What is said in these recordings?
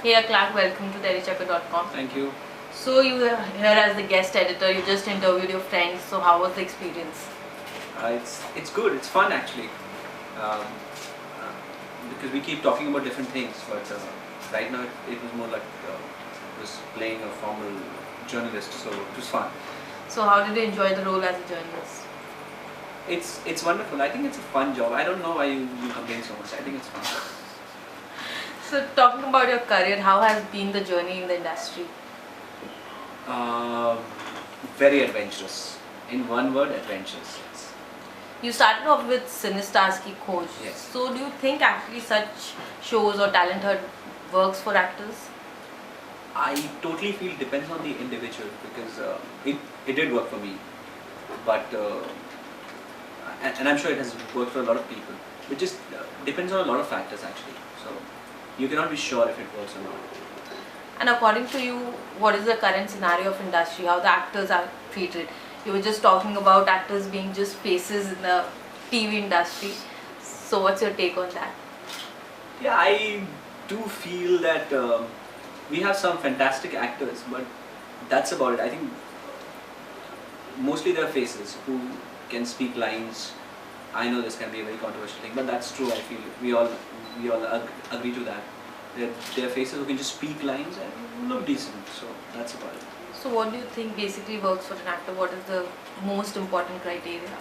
Hey Clark, welcome to DailyChecker.com. Thank you. So you were here as the guest editor. You just interviewed your friends. So how was the experience? It's good. It's fun actually, um, because we keep talking about different things. But right now it was more like was playing a formal journalist, so it was fun. So how did you enjoy the role as a journalist? It's wonderful. I think it's a fun job. I don't know why you complain so much. I think it's fun. So talking about your career, how has been the journey in the industry? Uh, Very adventurous. In one word, adventurous. Yes. You started off with Cinestarsky Coach. Yes. So do you think actually such shows or talent hunt works for actors? I totally feel it depends on the individual because it did work for me, but and I'm sure it has worked for a lot of people. It just depends on a lot of factors actually. So you cannot be sure if it works or not. And according to you, what is the current scenario of industry? How the actors are treated? You were just talking about actors being just faces in the TV industry. So what's your take on that? Yeah, I do feel that we have some fantastic actors, but that's about it. I think mostly they're faces who can speak lines. I know this can be a very controversial thing, but that's true. I feel we all agree to that. They're faces who can just speak lines and look decent. So that's about it. So what do you think basically works for an actor? What is the most important criteria?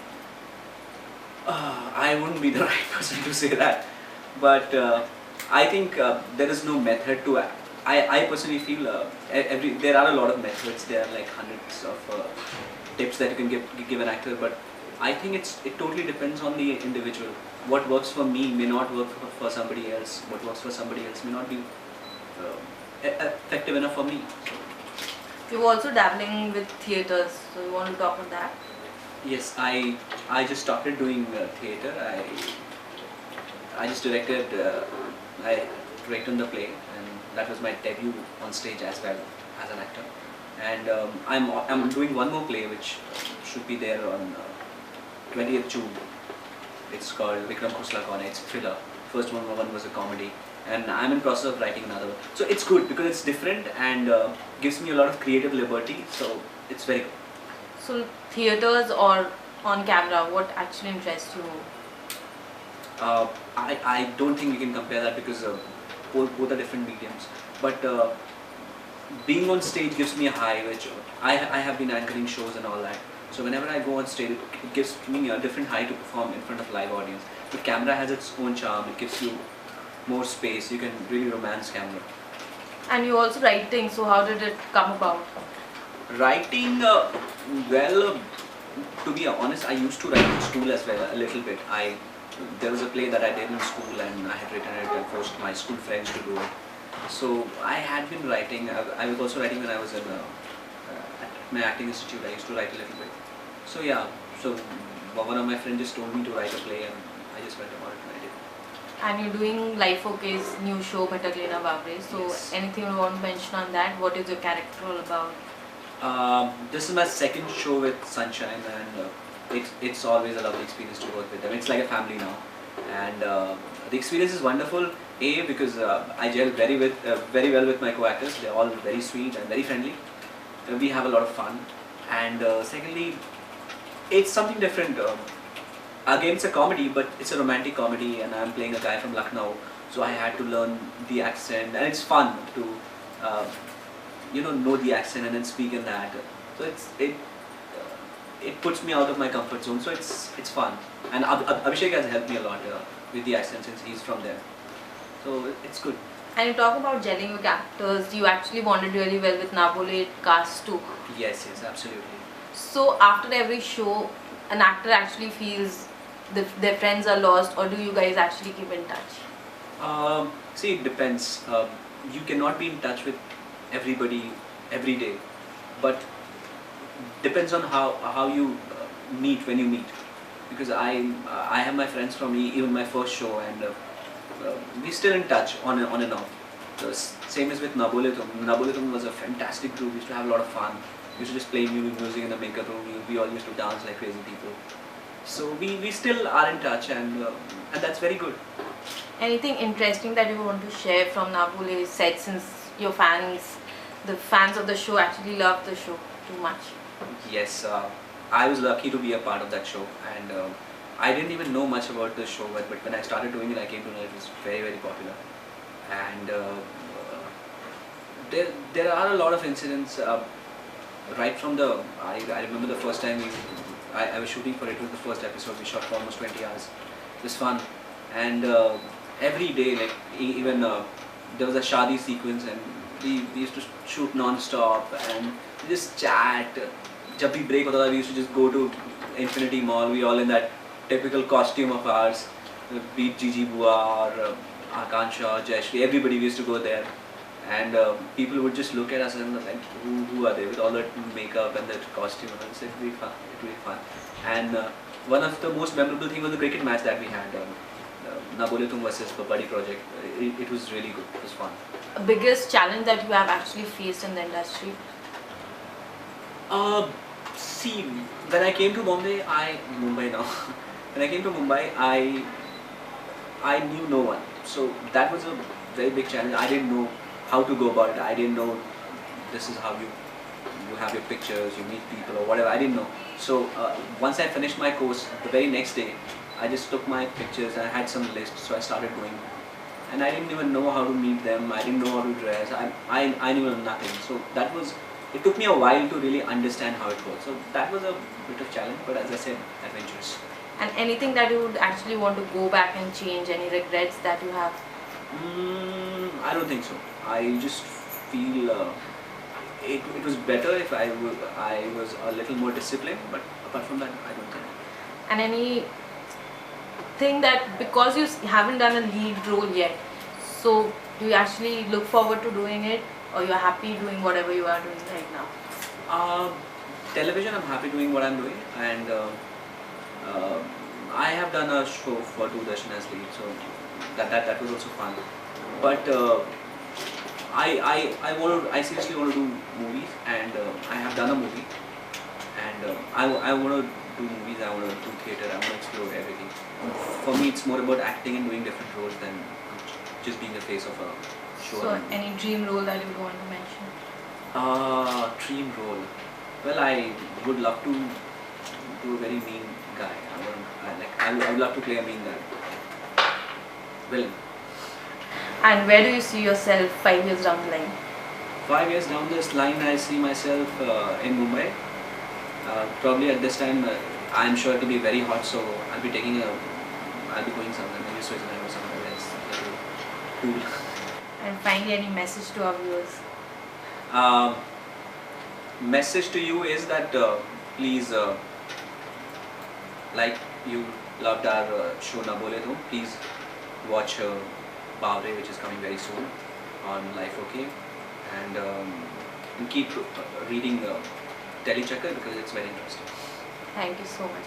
I wouldn't be the right person to say that, but I think there is no method to. I personally feel there are a lot of methods. There are like hundreds of tips that you can give an actor, but I think it totally depends on the individual. What works for me may not work for somebody else. What works for somebody else may not be effective enough for me. So, You're also dabbling with theatres, so you want to talk on that? yes, I just started doing theatre. I just directed. I directed the play, and that was my debut on stage as well as an actor. And I'm doing one more play which should be there on 20th June. It's called Vikram Khosla Kaun Hai. It's a thriller. First one was a comedy, and I'm in process of writing another one. So it's good because it's different and gives me a lot of creative liberty. So it's very good. So theatres or on camera, what actually interests you more? I don't think you can compare that because both are different mediums. But being on stage gives me a high, which I have been anchoring shows and all that. So whenever I go on stage, it gives me a different high to perform in front of live audience. But camera has its own charm. It gives you more space. You can really romance camera. And you also writing, so how did it come about? Writing, well, to be honest, I used to write in school as well a little bit. There was a play that I did in school, and I had written it and forced my school friends to do it. So I had been writing. I was also writing when I was in at my acting institute. I used to write a little bit. So yeah, so one of my friends just told me to write a play, and I just went about it and I did. And you're doing Life OK's new show, Bhataklena Babre. So Yes. anything you want to mention on that? What is your character all about? This is my second show with Sunshine, and it's always a lovely experience to work with them. It's like a family now, and the experience is wonderful. Because I gel very well with my co-actors. They're all very sweet and very friendly. We have a lot of fun, and secondly, it's something different. Again, it's a comedy, but it's a romantic comedy, and I'm playing a guy from Lucknow, so I had to learn the accent, and it's fun to uh, know the accent and then speak in that. So it puts me out of my comfort zone. So it's fun, and Abhishek has helped me a lot with the accent since he's from there. So it's good. And you talk about gelling with actors. You actually bonded really well with Nabolate cast too. Yes, absolutely. So after every show, an actor actually feels their friends are lost, or do you guys actually keep in touch? See, it depends. You cannot be in touch with everybody every day, but depends on how you meet when you meet. Because I have my friends from even my first show, and we're still in touch on and off. So same as with Nabolithum. Nabolithum was a fantastic group. We used to have a lot of fun. We used to just play music in the makeup room. We all used to dance like crazy people. So we still are in touch, and that's very good. Anything interesting that you want to share from Na Bhule set, since your fans, the fans of the show actually love the show too much? Yes, I was lucky to be a part of that show, and I didn't even know much about the show, but when I started doing it, I came to know it was very, very popular. And there are a lot of incidents right from the. I remember the first time I was shooting for it. It was the first episode. We shot for almost 20 hours. It was fun, and every day, like even there was a shadi sequence, and we used to shoot non-stop and just chat. जब भी break होता था, we used to just go to Infinity Mall. We all in that typical costume of ours, be it Gigi Bua or Akansha, Jayashri, everybody we used to go there, and people would just look at us and like, who are they with all that makeup and that costume? And it's really fun. It really fun. And one of the most memorable thing was the cricket match that we had, Na Bole Tum versus Buddy Project. It was really good. It was fun. Biggest challenge that you have actually faced in the industry? See, when I came to Mumbai now. When I came to Mumbai, I knew no one. So that was a very big challenge. I didn't know how to go about it. I didn't know this is how you have your pictures, you meet people or whatever. I didn't know. So once I finished my course, the very next day, I just took my pictures and I had some list. So I started going, and I didn't even know how to meet them. I didn't know how to dress. I knew nothing. So that was. It took me a while to really understand how it works. So that was a bit of challenge, but as I said, adventurous. And anything that you would actually want to go back and change? Any regrets that you have? I don't think so. I just feel it was better if I was a little more disciplined, but apart from that, I don't think. And any thing that, because you haven't done a lead role yet, so do you actually look forward to doing it, or you're happy doing whatever you are doing right now? Television, I'm happy doing what I'm doing, and I have done a show for Doordarshan as lead, so that was also fun. But I seriously want to do movies, and I have done a movie, and I want to do movies. I want to do theatre. I want to explore everything. For me, it's more about acting and doing different roles than just being the face of a show. So any dream role that you would want to mention? Dream role. Well, I would love to do a very mean guy. I would love to play a mean guy. Villain. And where do you see yourself 5 years down the line? 5 years down this line, I see myself in Mumbai. Probably at this time, I'm sure it'll be very hot, so I'll be going somewhere, maybe Switzerland or somewhere else. That'll be cool. And finally, any message to our viewers? Message to you is that please, like you loved our show Na Bole Tum, please watch Bawre, which is coming very soon on Life OK, and keep reading Telechecker because it's very interesting. Thank you so much.